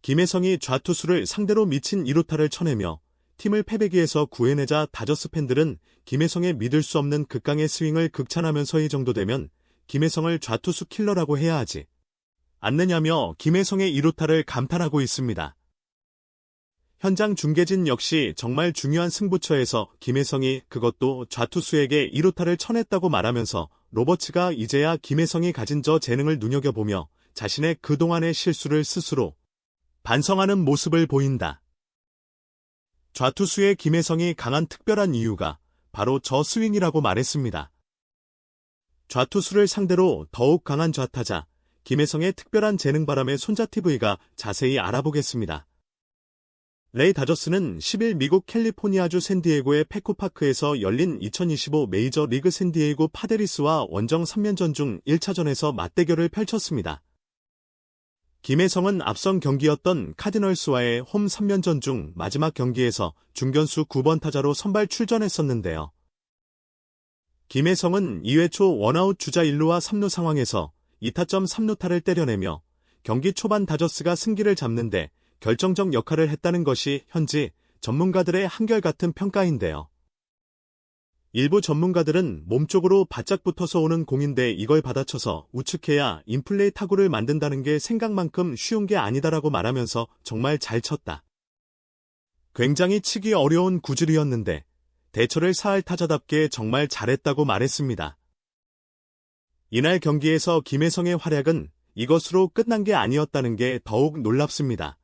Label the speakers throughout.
Speaker 1: 김혜성이 좌투수를 상대로 미친 2루타를 쳐내며 팀을 패배기에서 구해내자 다저스 팬들은 김혜성의 믿을 수 없는 극강의 스윙을 극찬하면서 이 정도 되면 김혜성을 좌투수 킬러라고 해야 하지 않느냐며 김혜성의 2루타를 감탄하고 있습니다. 현장 중계진 역시 정말 중요한 승부처에서 김혜성이 그것도 좌투수에게 2루타를 쳐냈다고 말하면서 로버츠가 이제야 김혜성이 가진 저 재능을 눈여겨보며 자신의 그동안의 실수를 스스로 반성하는 모습을 보인다. 좌투수의 김혜성이 강한 특별한 이유가 바로 저 스윙이라고 말했습니다. 좌투수를 상대로 더욱 강한 좌타자 김혜성의 특별한 재능 바람에 손자TV가 자세히 알아보겠습니다. 레이 다저스는 10일 미국 캘리포니아주 샌디에고의 페코파크에서 열린 2025 메이저리그 샌디에이고 파데리스와 원정 3연전 중 1차전에서 맞대결을 펼쳤습니다. 김혜성은 앞선 경기였던 카디널스와의 홈 3연전 중 마지막 경기에서 중견수 9번 타자로 선발 출전했었는데요. 김혜성은 2회 초 원아웃 주자 1루와 3루 상황에서 2타점 3루타를 때려내며 경기 초반 다저스가 승기를 잡는데 결정적 역할을 했다는 것이 현지 전문가들의 한결같은 평가인데요. 일부 전문가들은 몸쪽으로 바짝 붙어서 오는 공인데 이걸 받아쳐서 우측해야 인플레이 타구를 만든다는 게 생각만큼 쉬운 게 아니다라고 말하면서 정말 잘 쳤다. 굉장히 치기 어려운 구질이었는데 대처를 사할 타자답게 정말 잘했다고 말했습니다. 이날 경기에서 김혜성의 활약은 이것으로 끝난 게 아니었다는 게 더욱 놀랍습니다.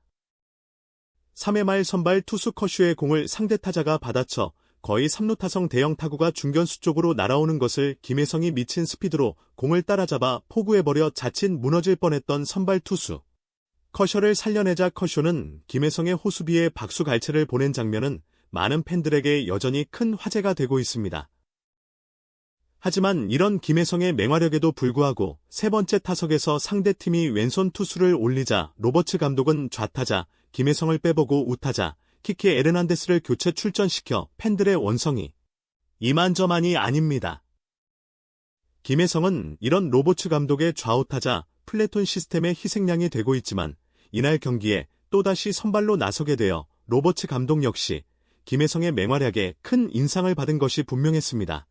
Speaker 1: 3회 말 선발 투수 커쇼의 공을 상대 타자가 받아쳐 거의 3루타성 대형 타구가 중견수 쪽으로 날아오는 것을 김혜성이 미친 스피드로 공을 따라잡아 포구해버려 자칫 무너질 뻔했던 선발 투수 커쇼를 살려내자 커쇼는 김혜성의 호수비에 박수갈채를 보낸 장면은 많은 팬들에게 여전히 큰 화제가 되고 있습니다. 하지만 이런 김혜성의 맹활약에도 불구하고 세 번째 타석에서 상대팀이 왼손 투수를 올리자 로버츠 감독은 좌타자 김혜성을 빼보고 우타자 키키 에르난데스를 교체 출전시켜 팬들의 원성이 이만저만이 아닙니다. 김혜성은 이런 로버츠 감독의 좌우타자 플래톤 시스템의 희생양이 되고 있지만 이날 경기에 또다시 선발로 나서게 되어 로버츠 감독 역시 김혜성의 맹활약에 큰 인상을 받은 것이 분명했습니다.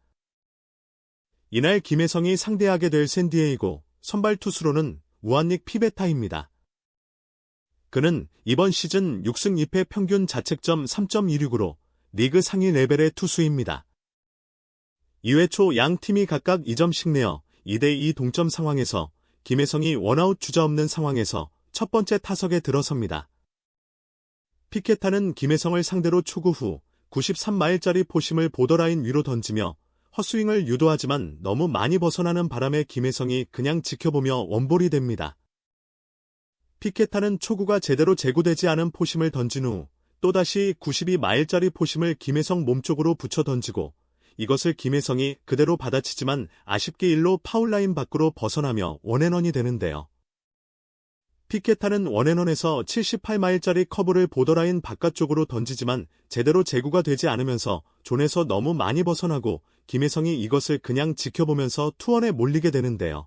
Speaker 1: 이날 김혜성이 상대하게 될 샌디에이고 선발 투수로는 우한닉 피베타입니다. 그는 이번 시즌 6승 2패 평균 자책점 3.26으로 리그 상위 레벨의 투수입니다. 2회 초 양 팀이 각각 2점씩 내어 2대2 동점 상황에서 김혜성이 원아웃 주자 없는 상황에서 첫 번째 타석에 들어섭니다. 피케타는 김혜성을 상대로 초구 후 93마일짜리 포심을 보더라인 위로 던지며 헛스윙을 유도하지만 너무 많이 벗어나는 바람에 김혜성이 그냥 지켜보며 원볼이 됩니다. 피케타는 초구가 제대로 제구되지 않은 포심을 던진 후 또다시 92마일짜리 포심을 김혜성 몸쪽으로 붙여 던지고 이것을 김혜성이 그대로 받아치지만 아쉽게 1루 파울라인 밖으로 벗어나며 원앤원이 되는데요. 피케타는 원앤원에서 78마일짜리 커브를 보더라인 바깥쪽으로 던지지만 제대로 제구가 되지 않으면서 존에서 너무 많이 벗어나고 김혜성이 이것을 그냥 지켜보면서 투원에 몰리게 되는데요.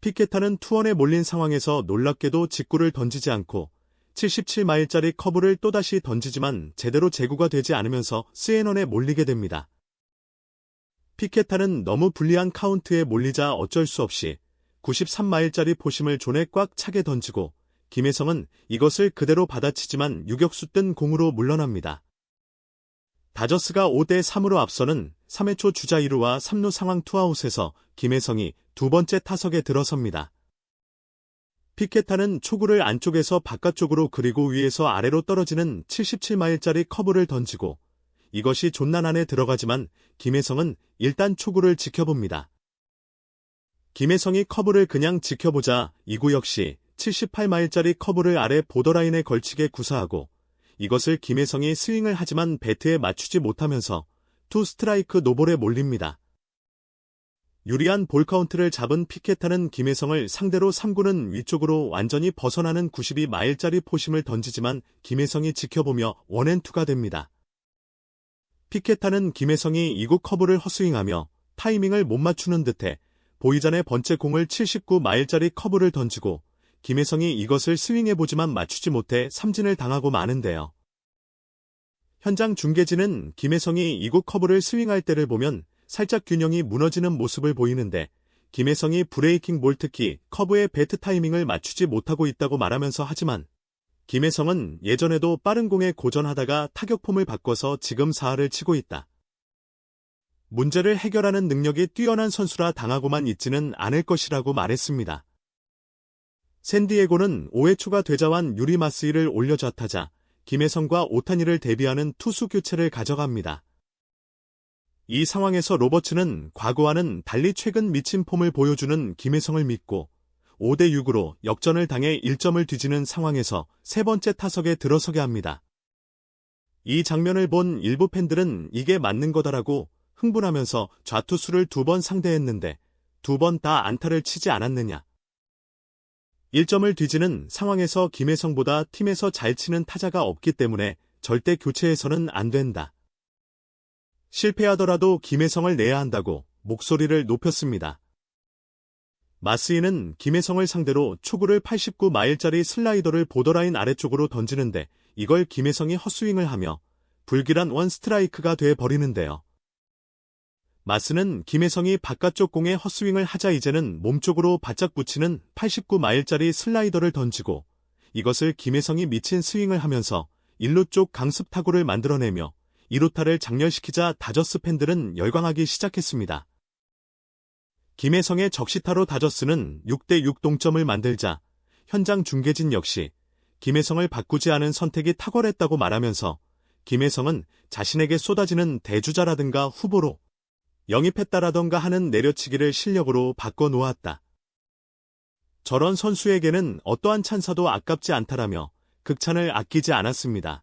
Speaker 1: 피케타는 투원에 몰린 상황에서 놀랍게도 직구를 던지지 않고 77마일짜리 커브를 또다시 던지지만 제대로 제구가 되지 않으면서 스앤원에 몰리게 됩니다. 피케타는 너무 불리한 카운트에 몰리자 어쩔 수 없이 93마일짜리 포심을 존에 꽉 차게 던지고 김혜성은 이것을 그대로 받아치지만 유격수 뜬 공으로 물러납니다. 다저스가 5대3으로 앞서는 3회 초 주자 2루와 3루 상황 투아웃에서 김혜성이 두 번째 타석에 들어섭니다. 피케타는 초구를 안쪽에서 바깥쪽으로 그리고 위에서 아래로 떨어지는 77마일짜리 커브를 던지고 이것이 존난 안에 들어가지만 김혜성은 일단 초구를 지켜봅니다. 김혜성이 커브를 그냥 지켜보자 2구 역시 78마일짜리 커브를 아래 보더라인에 걸치게 구사하고 이것을 김혜성이 스윙을 하지만 배트에 맞추지 못하면서 투 스트라이크 노볼에 몰립니다. 유리한 볼 카운트를 잡은 피케타는 김혜성을 상대로 3구는 위쪽으로 완전히 벗어나는 92마일짜리 포심을 던지지만 김혜성이 지켜보며 원앤투가 됩니다. 피케타는 김혜성이 2구 커브를 헛스윙하며 타이밍을 못 맞추는 듯해 보이잔의 번째 공을 79마일짜리 커브를 던지고 김혜성이 이것을 스윙해보지만 맞추지 못해 삼진을 당하고 마는데요. 현장 중계진은 김혜성이 이구 커브를 스윙할 때를 보면 살짝 균형이 무너지는 모습을 보이는데 김혜성이 브레이킹 볼 특히 커브의 배트 타이밍을 맞추지 못하고 있다고 말하면서 하지만 김혜성은 예전에도 빠른 공에 고전하다가 타격폼을 바꿔서 지금 4할을 치고 있다. 문제를 해결하는 능력이 뛰어난 선수라 당하고만 있지는 않을 것이라고 말했습니다. 샌디에고는 5회 초가 되자완 유리 마스이를 올려 좌타자 김혜성과 오타니를 대비하는 투수 교체를 가져갑니다. 이 상황에서 로버츠는 과거와는 달리 최근 미친 폼을 보여주는 김혜성을 믿고 5대6으로 역전을 당해 1점을 뒤지는 상황에서 세 번째 타석에 들어서게 합니다. 이 장면을 본 일부 팬들은 이게 맞는 거다라고 흥분하면서 좌투수를 2번 상대했는데 2번 다 안타를 치지 않았느냐. 1점을 뒤지는 상황에서 김혜성보다 팀에서 잘 치는 타자가 없기 때문에 절대 교체해서는 안 된다. 실패하더라도 김혜성을 내야 한다고 목소리를 높였습니다. 마스이는 김혜성을 상대로 초구를 89마일짜리 슬라이더를 보더라인 아래쪽으로 던지는데 이걸 김혜성이 헛스윙을 하며 불길한 원 스트라이크가 돼버리는데요. 마스는 김혜성이 바깥쪽 공에 헛스윙을 하자 이제는 몸쪽으로 바짝 붙이는 89마일짜리 슬라이더를 던지고 이것을 김혜성이 미친 스윙을 하면서 1루 쪽 강습 타구를 만들어내며 2루타를 장렬시키자 다저스 팬들은 열광하기 시작했습니다. 김혜성의 적시타로 다저스는 6대6 동점을 만들자 현장 중계진 역시 김혜성을 바꾸지 않은 선택이 탁월했다고 말하면서 김혜성은 자신에게 쏟아지는 대주자라든가 후보로 영입했다라던가 하는 내려치기를 실력으로 바꿔놓았다. 저런 선수에게는 어떠한 찬사도 아깝지 않다라며 극찬을 아끼지 않았습니다.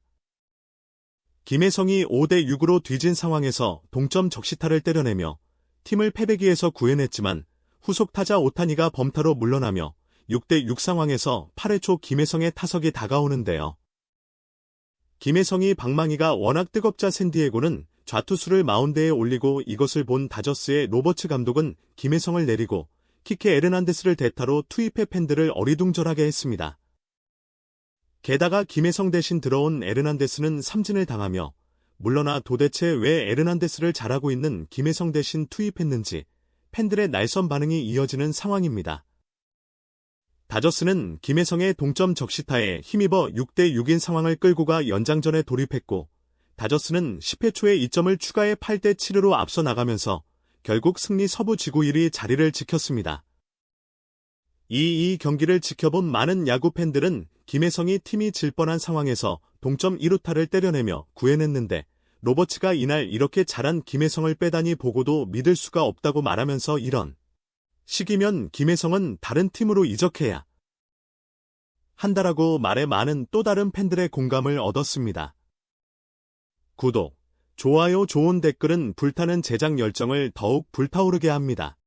Speaker 1: 김혜성이 5대6으로 뒤진 상황에서 동점 적시타를 때려내며 팀을 패배기에서 구해냈지만 후속 타자 오타니가 범타로 물러나며 6대6 상황에서 8회 초 김혜성의 타석이 다가오는데요. 김혜성이 방망이가 워낙 뜨겁자 샌디에고는 좌투수를 마운드에 올리고 이것을 본 다저스의 로버츠 감독은 김혜성을 내리고 키케 에르난데스를 대타로 투입해 팬들을 어리둥절하게 했습니다. 게다가 김혜성 대신 들어온 에르난데스는 삼진을 당하며 물러나 도대체 왜 에르난데스를 잘하고 있는 김혜성 대신 투입했는지 팬들의 날선 반응이 이어지는 상황입니다. 다저스는 김혜성의 동점 적시타에 힘입어 6대6인 상황을 끌고 가 연장전에 돌입했고 다저스는 10회 초에 2점을 추가해 8대7으로 앞서 나가면서 결국 승리 서부 지구 1위 자리를 지켰습니다. 이 경기를 지켜본 많은 야구 팬들은 김혜성이 팀이 질 뻔한 상황에서 동점 2루타를 때려내며 구해냈는데 로버츠가 이날 이렇게 잘한 김혜성을 빼다니 보고도 믿을 수가 없다고 말하면서 이런 시기면 김혜성은 다른 팀으로 이적해야 한다라고 말해 많은 또 다른 팬들의 공감을 얻었습니다. 구독, 좋아요, 좋은 댓글은 불타는 제작 열정을 더욱 불타오르게 합니다.